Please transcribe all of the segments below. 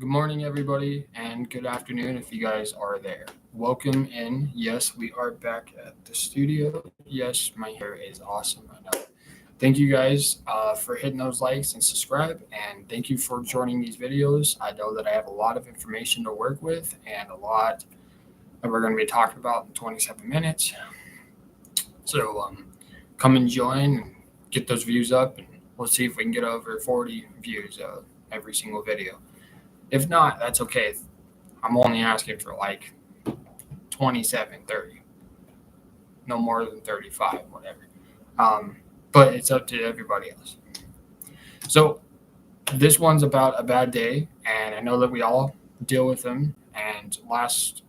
Good morning, everybody, and good afternoon if you guys are there. Welcome in. Yes, we are back at the studio. Yes, my hair is awesome. I know. Thank you guys for hitting those likes and subscribe, and thank you for joining these videos. I know that I have a lot of information to work with and a lot that we're going to be talking about in 27 minutes. So come and join and get those views up, and we'll see if we can get over 40 views every single video. If not, that's okay. I'm only asking for like 27, 30, no more than 35, whatever. Um, but it's up to everybody else. So this one's about a bad day, and I know that we all deal with them. And last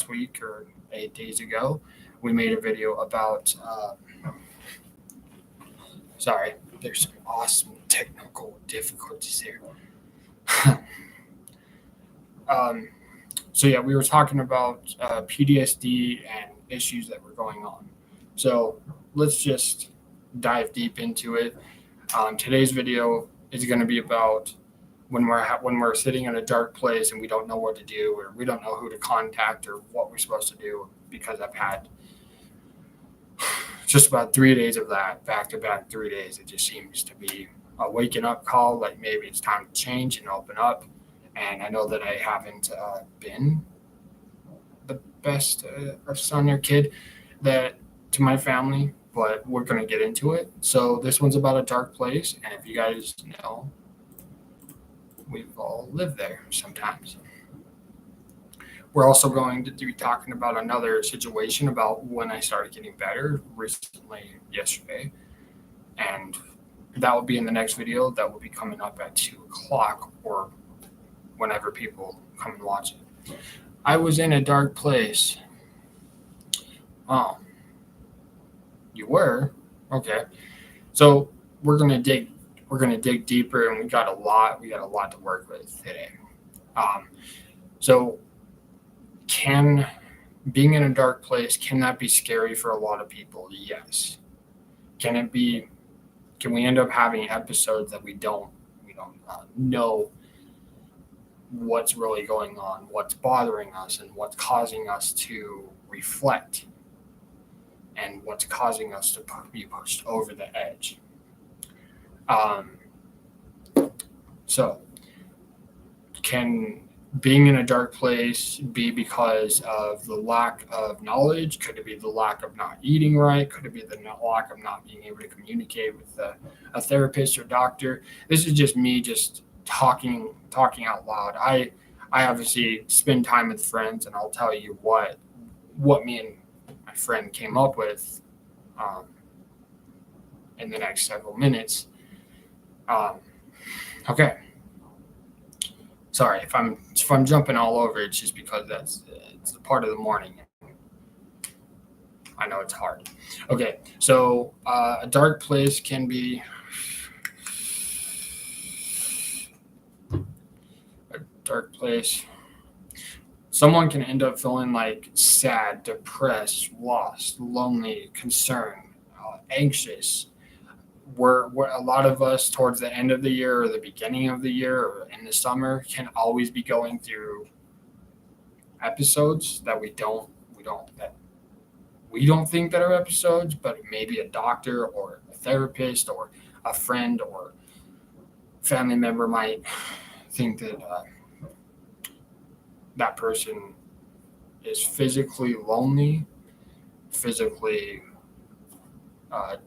week or 8 days ago, we made a video about. Sorry, there's some awesome technical difficulties here. um, So yeah, we were talking about PTSD and issues that were going on. So let's just dive deep into it. Today's video is going to be about when we're sitting in a dark place and we don't know what to do, or we don't know who to contact, or what we're supposed to do. Because I've had just about 3 days of that, back to back 3 days. It just seems to be a waking up call, like maybe it's time to change and open up. And I know that I haven't been the best son or kid that to my family, but we're going to get into it. So this one's about a dark place, and if you guys know, we've all lived there sometimes. We're also going to be talking about another situation about when I started getting better recently, yesterday, and that will be in the next video. That will be coming up at 2 o'clock or whenever people come and watch it. I was in a dark place. Oh, you were? Okay. So we're gonna dig deeper, and we got a lot to work with today. So can being in a dark place, can that be scary for a lot of people? Yes. Can we end up having episodes that we don't know what's really going on, what's bothering us, and what's causing us to reflect, and what's causing us to be pushed over the edge. Um, so, can being in a dark place be because of the lack of knowledge? Could it be the lack of not eating right? Could it be the lack of not being able to communicate with a therapist or doctor? This is just me just talking out loud. I obviously spend time with friends, and I'll tell you what me and my friend came up with um, in the next several minutes. Okay, sorry if I'm jumping all over. It's just because it's a part of the morning. I know it's hard. Okay, so a dark place can be a dark place. Someone can end up feeling like sad, depressed, lost, lonely, concerned, anxious. We're a lot of us towards the end of the year or the beginning of the year or in the summer can always be going through episodes that we don't think that are episodes, but maybe a doctor or a therapist or a friend or family member might think that that person is physically lonely, physically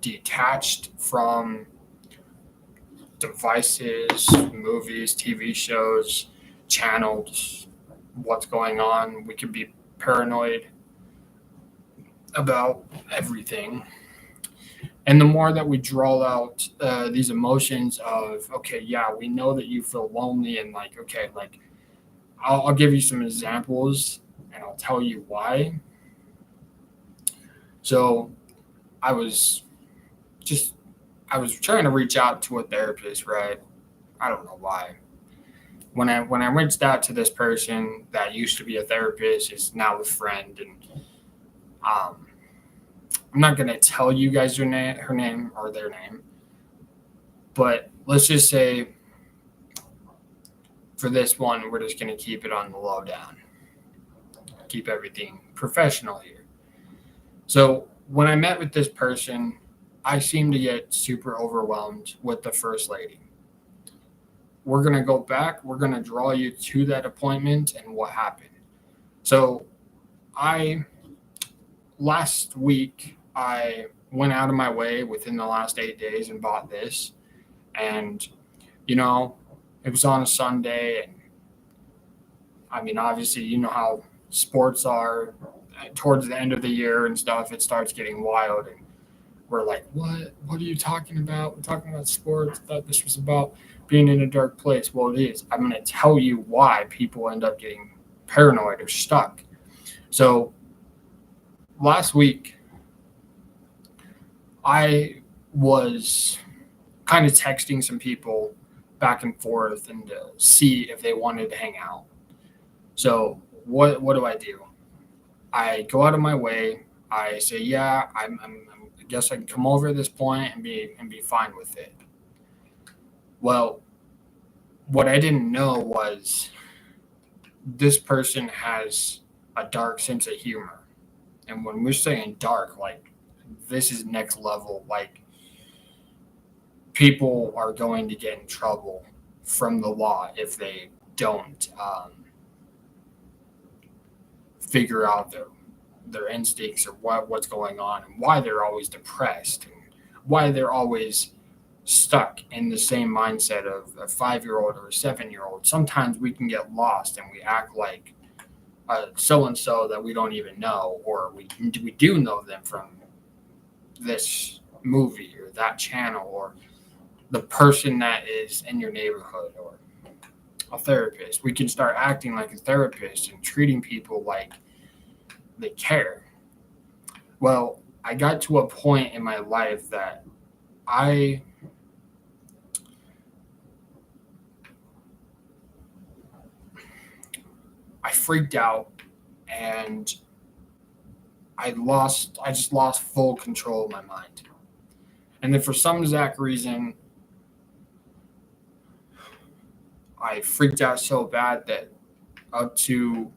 detached from devices, movies, TV shows, channels, what's going on. We could be paranoid about everything. And the more that we draw out these emotions of, okay, yeah, we know that you feel lonely, and like, okay, like I'll give you some examples and I'll tell you why. So I was just I was trying to reach out to a therapist, right? I don't know why. When I reached out to this person that used to be a therapist, is now a friend, and um, I'm not gonna tell you guys her name or their name, but let's just say for this one, we're just going to keep it on the low down, keep everything professional here. So when I met with this person, I seemed to get super overwhelmed with the first lady. We're going to go back. We're going to draw you to that appointment and what happened. So last week, I went out of my way within the last 8 days and bought this. And, it was on a Sunday. And I mean, obviously, you know how sports are towards the end of the year and stuff. It starts getting wild. And we're like, what? What are you talking about? We're talking about sports. I thought this was about being in a dark place. Well, it is. I'm going to tell you why people end up getting paranoid or stuck. So last week, I was kind of texting some people back and forth and to see if they wanted to hang out. So what do? I go out of my way. I say, yeah, I guess I can come over at this point and be fine with it. Well, what I didn't know was this person has a dark sense of humor. And when we're saying dark, like this is next level. Like people are going to get in trouble from the law if they don't figure out their instincts or what's going on and why they're always depressed and why they're always stuck in the same mindset of a 5-year-old or a 7-year-old. Sometimes we can get lost and we act like so-and-so that we don't even know, or we do know them from this movie or that channel or the person that is in your neighborhood or a therapist. We can start acting like a therapist and treating people like they care. Well, I got to a point in my life that I freaked out and I just lost full control of my mind. And then for some exact reason, I freaked out so bad that up to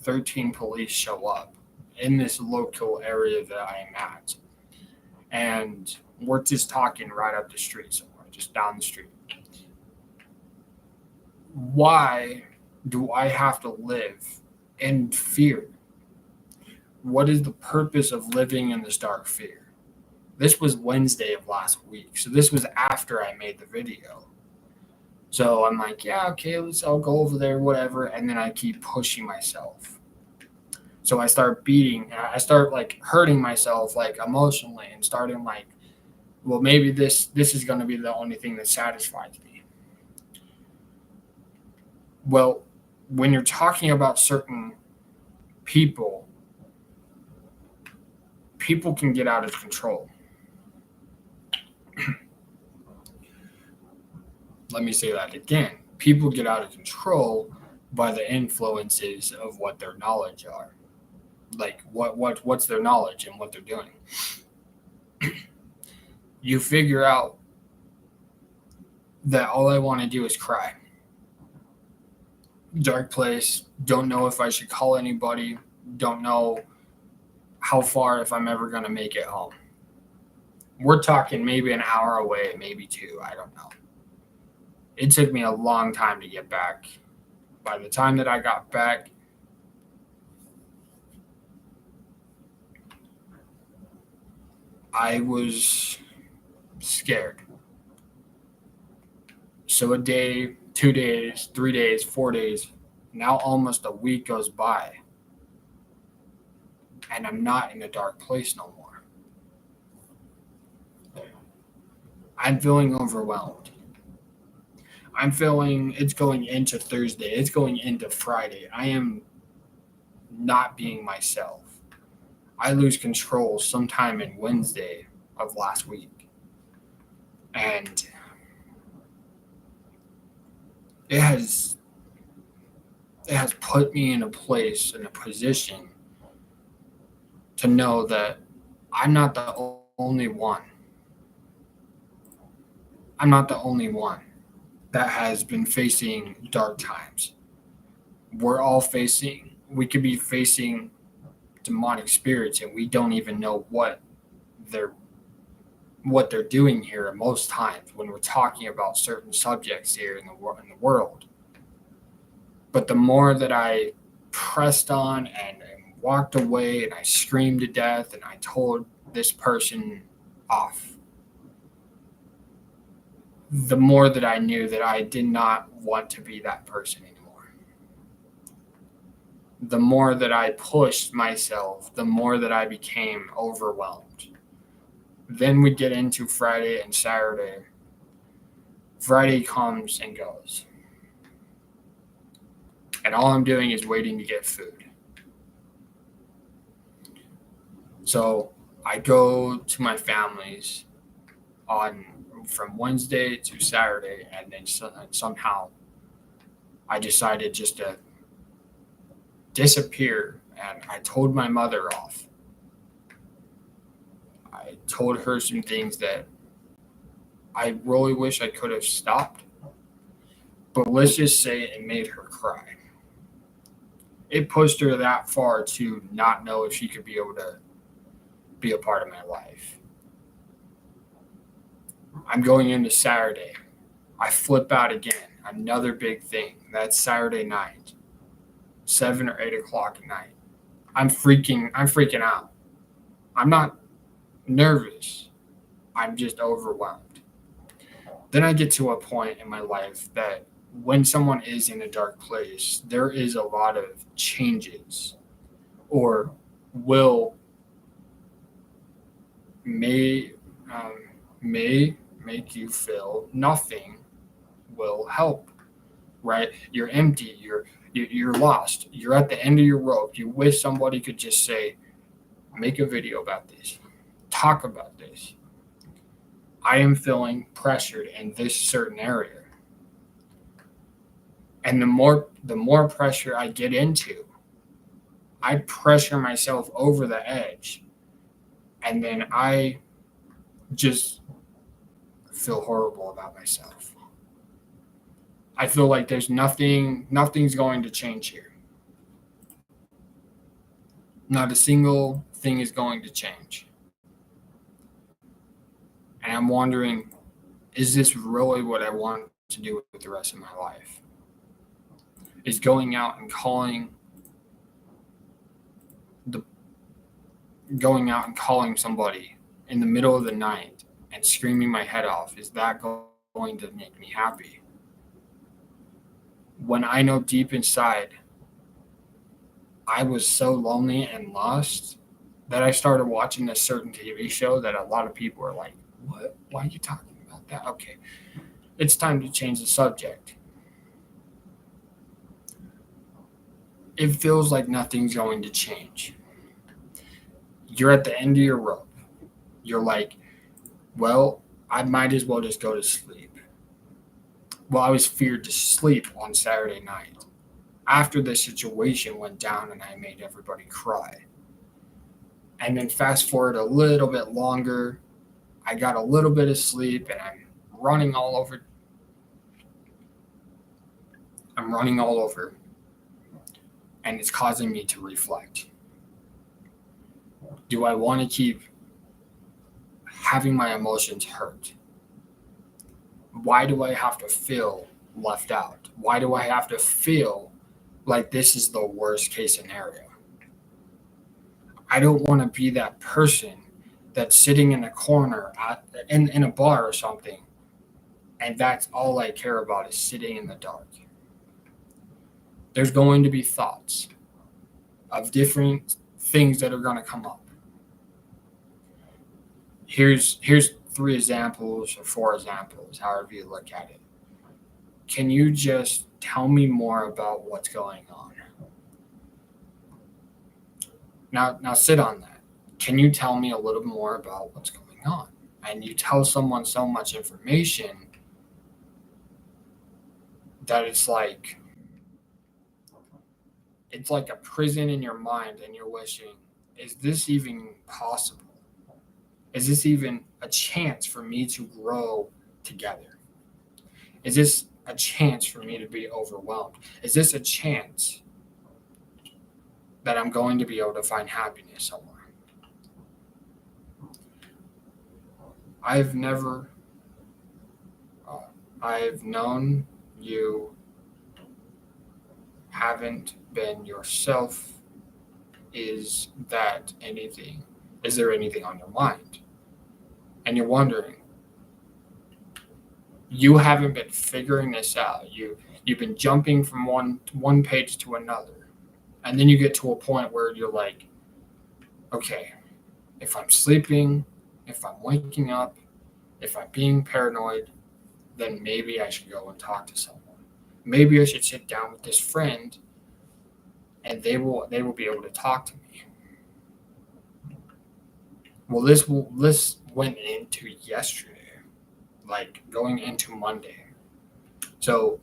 13 police show up in this local area that I am at. And we're just talking right up the street somewhere, just down the street. Why do I have to live in fear? What is the purpose of living in this dark fear? This was Wednesday of last week. So this was after I made the video. So I'm like, yeah, okay, I'll go over there, whatever. And then I keep pushing myself. So I start like hurting myself like emotionally and starting like, well, maybe this is going to be the only thing that satisfies me. Well, when you're talking about certain people can get out of control. Let me say that again. People get out of control by the influences of what their knowledge are. Like what's their knowledge and what they're doing. You figure out that all I want to do is cry. Dark place, don't know if I should call anybody, don't know how far if I'm ever going to make it home. We're talking maybe an hour away, maybe 2, I don't know. It took me a long time to get back. By the time that I got back, I was scared. So a day, 2 days, 3 days, 4 days, now almost a week goes by. And I'm not in a dark place no more. I'm feeling overwhelmed. I'm feeling it's going into Thursday. It's going into Friday. I am not being myself. I lose control sometime in Wednesday of last week. And it has put me in a position to know that I'm not the only one. I'm not the only one. that has been facing dark times. We could be facing demonic spirits, and we don't even know they're what they're doing here most times when we're talking about certain subjects here in the world. But the more that I pressed on and walked away and I screamed to death and I told this person off, the more that I knew that I did not want to be that person anymore. The more that I pushed myself, the more that I became overwhelmed. Then we get into Friday and Saturday. Friday comes and goes. And all I'm doing is waiting to get food. So I go to my family's from Wednesday to Saturday, and then somehow I decided just to disappear, and I told my mother off. I told her some things that I really wish I could have stopped, but let's just say it made her cry. It pushed her that far to not know if she could be able to be a part of my life. I'm going into Saturday. I flip out again. Another big thing. That's Saturday night, 7 or 8 o'clock at night. I'm freaking out. I'm not nervous. I'm just overwhelmed. Then I get to a point in my life that when someone is in a dark place, there is a lot of changes or will may make you feel nothing will help, right? You're empty, you're lost, you're at the end of your rope. You wish somebody could just say, make a video about this, talk about this. I am feeling pressured in this certain area. And the more pressure I get into, I pressure myself over the edge. And then I just feel horrible about myself. I feel like there's nothing's going to change here. Not a single thing is going to change. And I'm wondering, is this really what I want to do with the rest of my life? Is going out and calling somebody in the middle of the night and screaming my head off, is that going to make me happy? When I know deep inside I was so lonely and lost that I started watching a certain TV show that a lot of people are like, what? Why are you talking about that? Okay, it's time to change the subject. It feels like nothing's going to change. You're at the end of your rope. You're like, well, I might as well just go to sleep. Well, I was feared to sleep on Saturday night after the situation went down and I made everybody cry. And then fast forward a little bit longer, I got a little bit of sleep and I'm running all over. And it's causing me to reflect. Do I want to keep having my emotions hurt? Why do I have to feel left out? Why do I have to feel like this is the worst case scenario? I don't want to be that person that's sitting in a corner in a bar or something, and that's all I care about is sitting in the dark. There's going to be thoughts of different things that are going to come up. Here's 3 examples or 4 examples, however you look at it. Can you just tell me more about what's going on? Now sit on that. Can you tell me a little more about what's going on? And you tell someone so much information that it's like a prison in your mind, and you're wishing, is this even possible? Is this even a chance for me to grow together? Is this a chance for me to be overwhelmed? Is this a chance that I'm going to be able to find happiness somewhere? I've never, I've known you haven't been yourself. Is that anything? Is there anything on your mind? And you're wondering, you haven't been figuring this out. You've been jumping from one page to another. And then you get to a point where you're like, okay, if I'm sleeping, if I'm waking up, if I'm being paranoid, then maybe I should go and talk to someone. Maybe I should sit down with this friend and they will be able to talk to me. Well, this went into yesterday, like going into Monday. So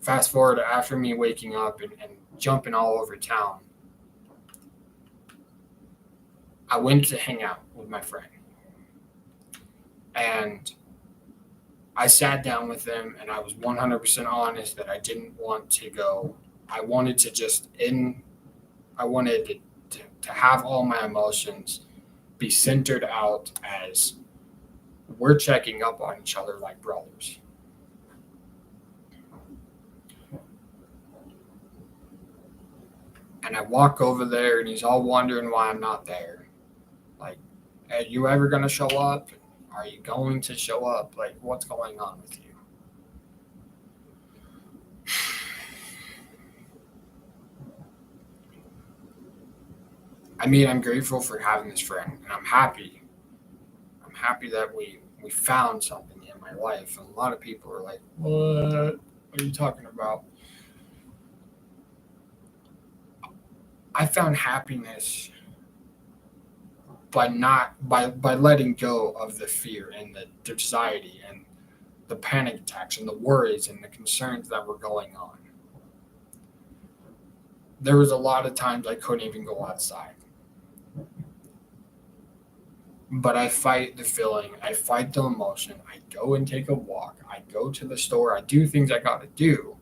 fast forward after me waking up and jumping all over town, I went to hang out with my friend. And I sat down with them and I was 100% honest that I didn't want to go. I wanted to to have all my emotions be centered out as we're checking up on each other like brothers. And I walk over there and he's all wondering why I'm not there. Like, are you ever going to show up? Are you going to show up? Like, what's going on with you? I mean, I'm grateful for having this friend, and I'm happy. I'm happy that we found something in my life. And a lot of people are like, "What are you talking about?" I found happiness by letting go of the fear and the anxiety and the panic attacks and the worries and the concerns that were going on. There was a lot of times I couldn't even go outside. But I fight the feeling, I fight the emotion, I go and take a walk, I go to the store, I do things I gotta do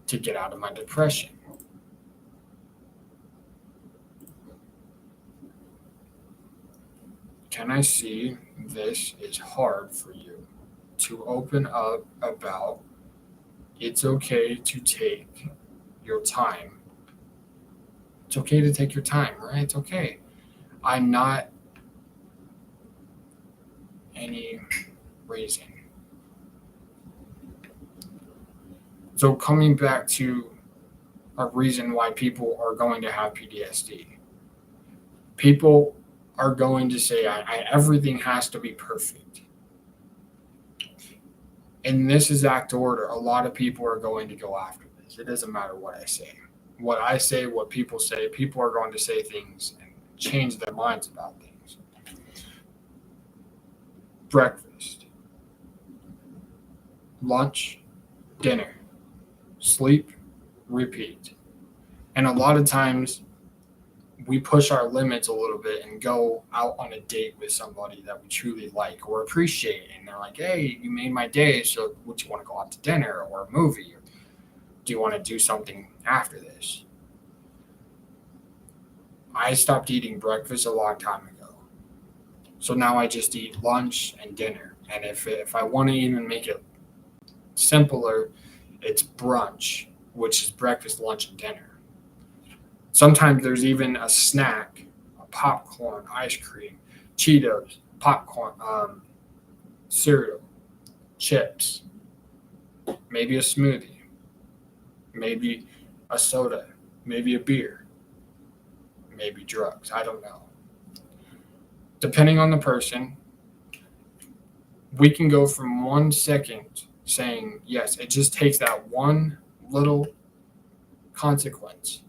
to get out of my depression. Can I see this is hard for you to open up about? It's okay to take your time. It's okay to take your time, right? It's okay. I'm not any reason. So coming back to a reason why people are going to have PTSD. People are going to say, everything has to be perfect. In this exact order, a lot of people are going to go after this. It doesn't matter what I say. What I say, what people say, people are going to say things and change their minds about things. Breakfast, lunch, dinner, sleep, repeat. And a lot of times we push our limits a little bit and go out on a date with somebody that we truly like or appreciate. And they're like, hey, you made my day. So would you want to go out to dinner or a movie? Or do you want to do something after this? I stopped eating breakfast a long time ago. So now I just eat lunch and dinner. And if I want to even make it simpler, it's brunch, which is breakfast, lunch, and dinner. Sometimes there's even a snack, a popcorn, ice cream, Cheetos, popcorn, cereal, chips, maybe a smoothie, maybe a soda, maybe a beer, maybe drugs. I don't know. Depending on the person, we can go from 1 second saying, yes, it just takes that one little consequence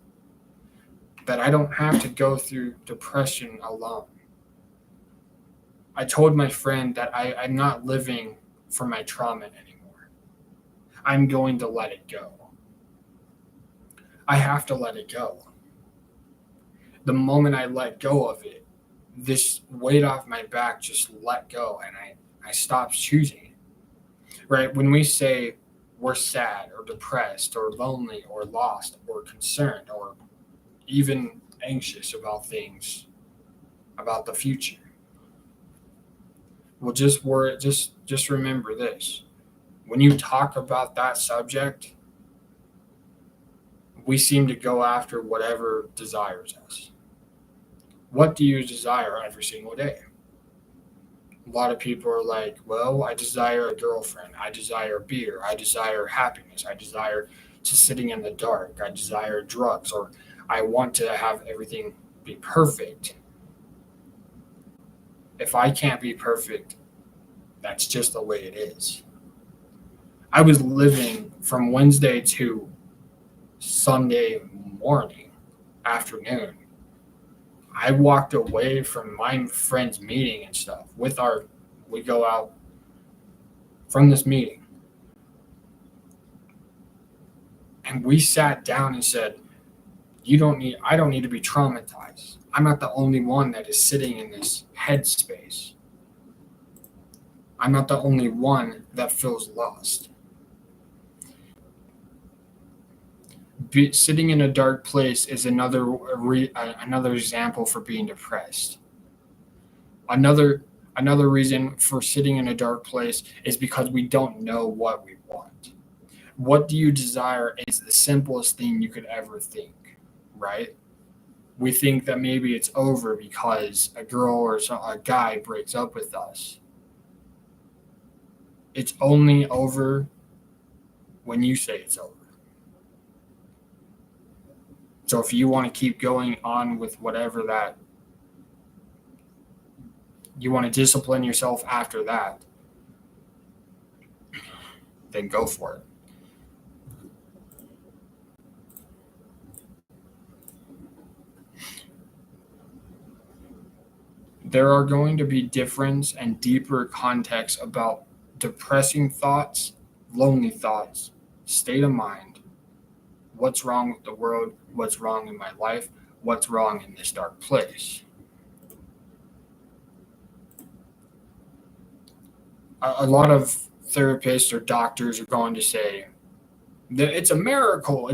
that I don't have to go through depression alone. I told my friend that I'm not living for my trauma anymore. I'm going to let it go. I have to let it go. The moment I let go of it, this weight off my back just let go and I stopped choosing it. Right? When we say we're sad or depressed or lonely or lost or concerned or even anxious about things, about the future. Well, just remember this. When you talk about that subject, we seem to go after whatever desires us. What do you desire every single day? A lot of people are like, well, I desire a girlfriend. I desire beer. I desire happiness. I desire to sitting in the dark. I desire drugs, or I want to have everything be perfect. If I can't be perfect, that's just the way it is. I was living from Wednesday to Sunday morning, afternoon. I walked away from my friend's meeting and stuff we go out from this meeting and we sat down and said, I don't need to be traumatized. I'm not the only one that is sitting in this headspace. I'm not the only one that feels lost. Sitting in a dark place is another example for being depressed. Another reason for sitting in a dark place is because we don't know what we want. What do you desire is the simplest thing you could ever think, right? We think that maybe it's over because a girl or a guy breaks up with us. It's only over when you say it's over. So if you want to keep going on with whatever that, you want to discipline yourself after that, then go for it. There are going to be different and deeper contexts about depressing thoughts, lonely thoughts, state of mind, what's wrong with the world, what's wrong in my life, what's wrong in this dark place. A lot of therapists or doctors are going to say that it's a miracle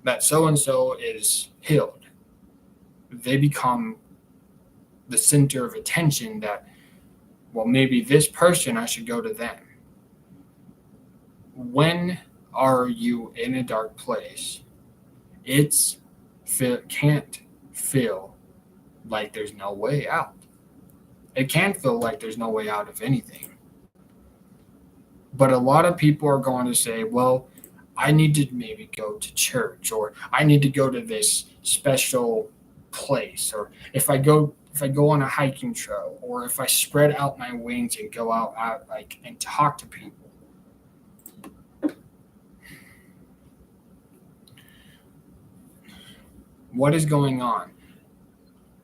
that so and so is healed. They become the center of attention that, well, maybe this person, I should go to them. When are you in a dark place? Can't feel like there's no way out. It can feel like there's no way out of anything. But a lot of people are going to say, well, I need to maybe go to church, or I need to go to this special place, or if I go on a hiking trail, or if I spread out my wings and go out and talk to people. What is going on?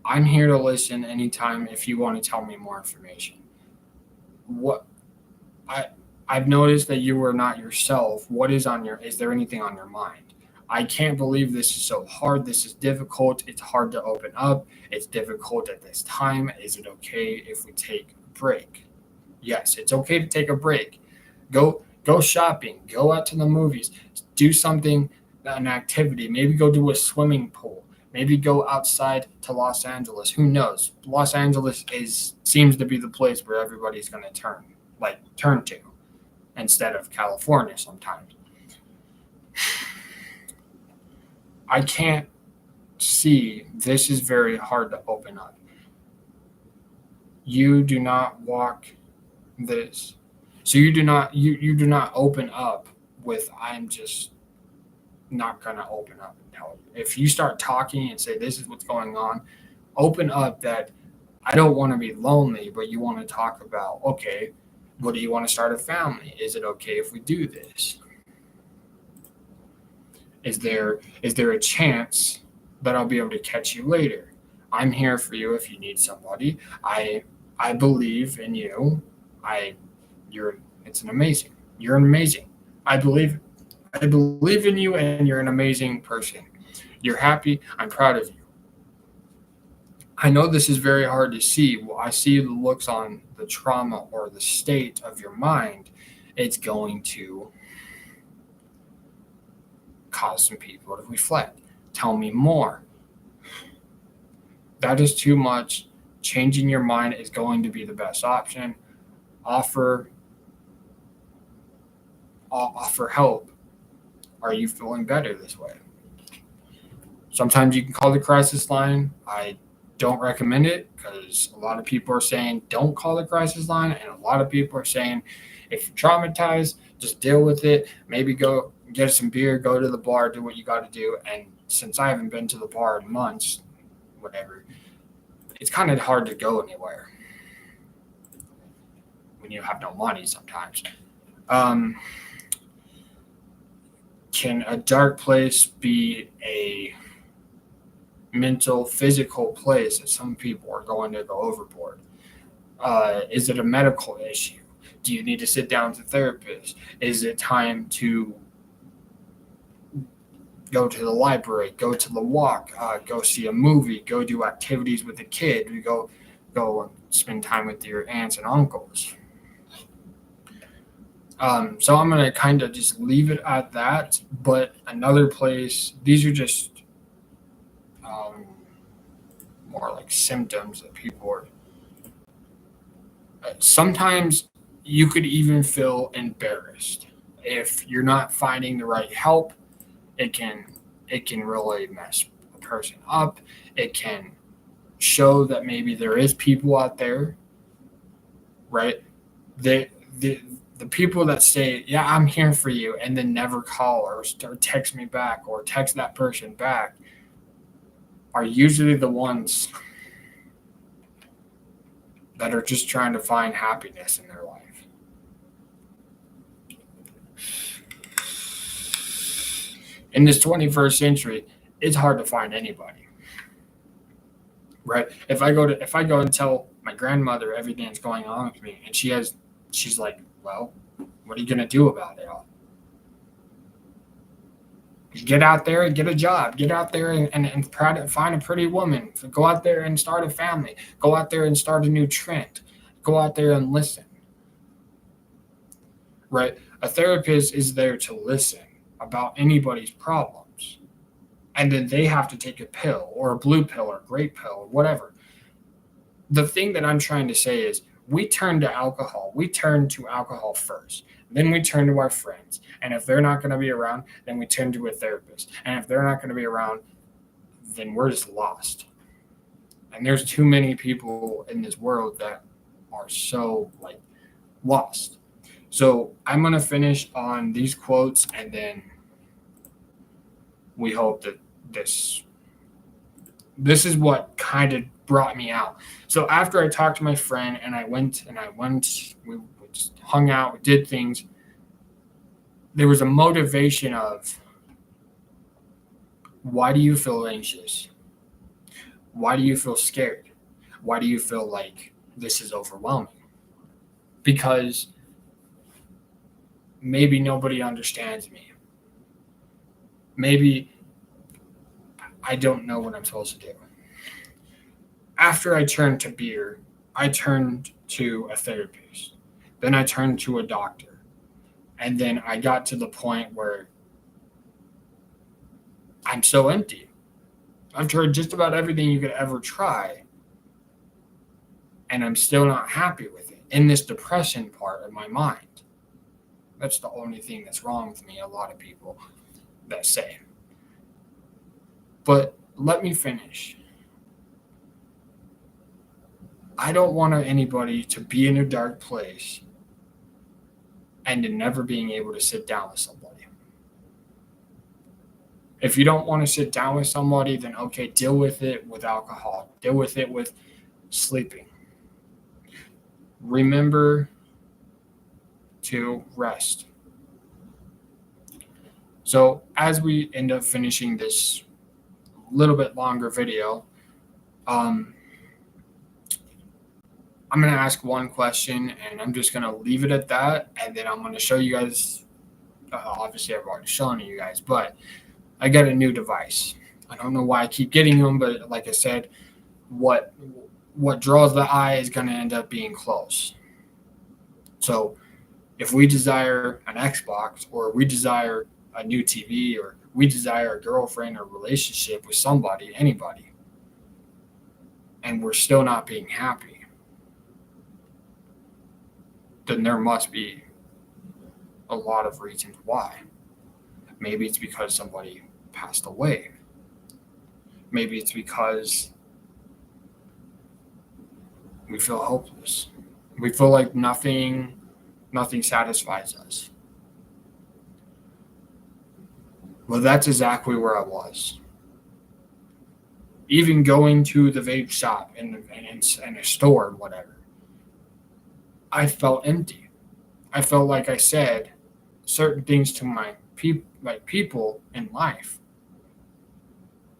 I'm here to listen anytime if you want to tell me more information. I've noticed that you are not yourself. Is there anything on your mind? I can't believe this is so hard. This is difficult. It's hard to open up. It's difficult at this time. Is it okay if we take a break? Yes, it's okay to take a break. Go shopping. Go out to the movies. Do something, an activity. Maybe go to a swimming pool. Maybe go outside to Los Angeles. Who knows? Los Angeles seems to be the place where everybody's going to turn to, instead of California sometimes. I can't see. This is very hard to open up. You do not walk this. So you do not open up with, I'm just not going to open up and tell you. If you start talking and say, this is what's going on, open up that I don't want to be lonely, but you want to talk about, okay, well, do you want to start a family? Is it okay if we do this? Is there a chance that I'll be able to catch you later? I'm here for you if you need somebody. I believe in you. You're amazing. I believe in you, and you're an amazing person. You're happy. I'm proud of you. I know this is very hard to see. Well, I see the looks on the trauma or the state of your mind it's going to cause some people to reflect. Tell me more. That is too much. Changing your mind is going to be the best option. Offer help. Are you feeling better this way? Sometimes you can call the crisis line. I don't recommend it because a lot of people are saying don't call the crisis line, and a lot of people are saying if you're traumatized, just deal with it. Maybe go get some beer, go to the bar, do what you got to do. And since I haven't been to the bar in months, whatever, it's kind of hard to go anywhere when you have no money sometimes. Can a dark place be a mental, physical place that some people are going to go overboard? Is it a medical issue? Do you need to sit down with a therapist? Is it time to go to the library, go to the walk, go see a movie, go do activities with the kid, go and spend time with your aunts and uncles? So I'm going to kind of just leave it at that. But another place, these are just more like symptoms that people are. Sometimes you could even feel embarrassed if you're not finding the right help. It can really mess a person up. It can show that maybe there is people out there, right? The people that say, yeah, I'm here for you, and then never call or text me back or text that person back are usually the ones that are just trying to find happiness in their life. In this 21st century, it's hard to find anybody, right? If I go and tell my grandmother everything that's going on with me, and she's like, well, what are you going to do about it all? Get out there and get a job. Get out there and try to find a pretty woman. Go out there and start a family. Go out there and start a new trend. Go out there and listen. Right? A therapist is there to listen about anybody's problems. And then they have to take a pill or a blue pill or a grape pill or whatever. The thing that I'm trying to say is we turn to alcohol. We turn to alcohol first. Then we turn to our friends. And if they're not going to be around, then we turn to a therapist. And if they're not going to be around, then we're just lost. And there's too many people in this world that are so lost. So I'm going to finish on these quotes, and then we hope that this is what kind of brought me out. So after I talked to my friend and we just hung out, we did things, there was a motivation of, why do you feel anxious? Why do you feel scared? Why do you feel like this is overwhelming? Because maybe nobody understands me. Maybe I don't know what I'm supposed to do. After I turned to beer, I turned to a therapist. Then I turned to a doctor. And then I got to the point where I'm so empty. I've tried just about everything you could ever try, and I'm still not happy with it. In this depression part of my mind. That's the only thing that's wrong with me, a lot of people that say. But let me finish. I don't want anybody to be in a dark place and to never being able to sit down with somebody. If you don't want to sit down with somebody, then okay, deal with it with alcohol. Deal with it with sleeping. Remember to rest. So as we end up finishing this little bit longer video, I'm going to ask one question, and I'm just going to leave it at that, and then I'm going to show you guys, obviously I've already shown you guys, but I got a new device. I don't know why I keep getting them, but like I said, what draws the eye is going to end up being close. So If we desire an Xbox, or we desire a new TV, or we desire a girlfriend or relationship with somebody, anybody, and we're still not being happy, then there must be a lot of reasons why. Maybe it's because somebody passed away. Maybe it's because we feel hopeless. We feel like nothing satisfies us. Well, that's exactly where I was. Even going to the vape shop in a store, whatever, I felt empty. I felt like I said certain things to my people in life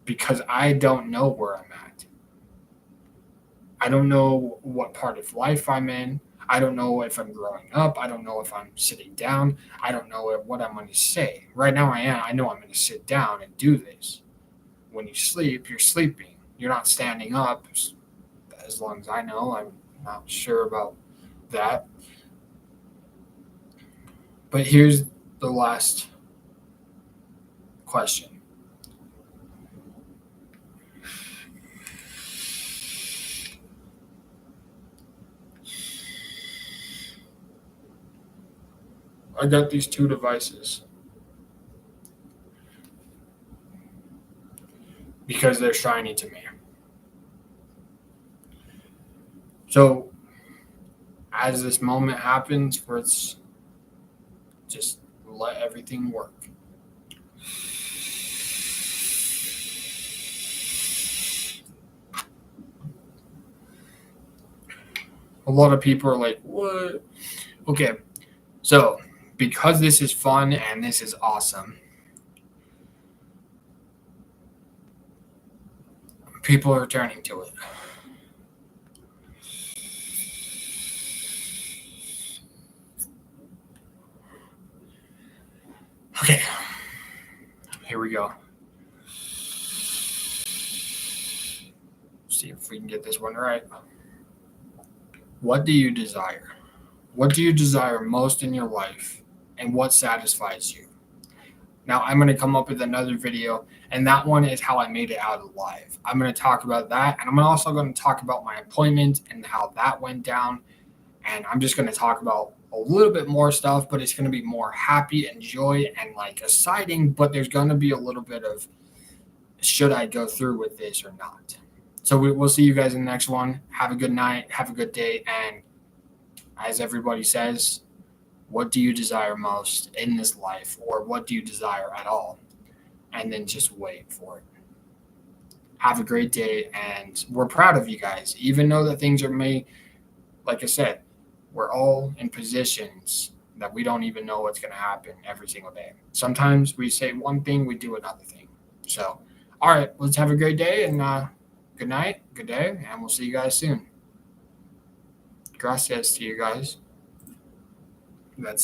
because I don't know where I'm at. I don't know what part of life I'm in. I don't know if I'm growing up. I don't know if I'm sitting down. I don't know what I'm going to say. Right now I know I'm going to sit down and do this. When you sleep, you're sleeping. You're not standing up, as long as I know. I'm not sure about that. But here's the last question. I got these two devices because they're shiny to me. So as this moment happens where it's just let everything work. A lot of people are like, what? Okay, so because this is fun and this is awesome, people are turning to it. Okay, here we go. See if we can get this one right. What do you desire? What do you desire most in your life, and what satisfies you? Now, I'm going to come up with another video, and that one is how I made it out alive. I'm going to talk about that, and I'm also going to talk about my appointment and how that went down. And I'm just going to talk about a little bit more stuff, but it's going to be more happy and joy and like exciting, but there's going to be a little bit of, should I go through with this or not? So we'll see you guys in the next one. Have a good night. Have a good day. And as everybody says, what do you desire most in this life, or what do you desire at all? And then just wait for it. Have a great day. And we're proud of you guys, even though that things are made, like I said, we're all in positions that we don't even know what's going to happen every single day. Sometimes we say one thing, we do another thing. So, all right, let's have a great day, and good night, good day, and we'll see you guys soon. Gracias to you guys. That's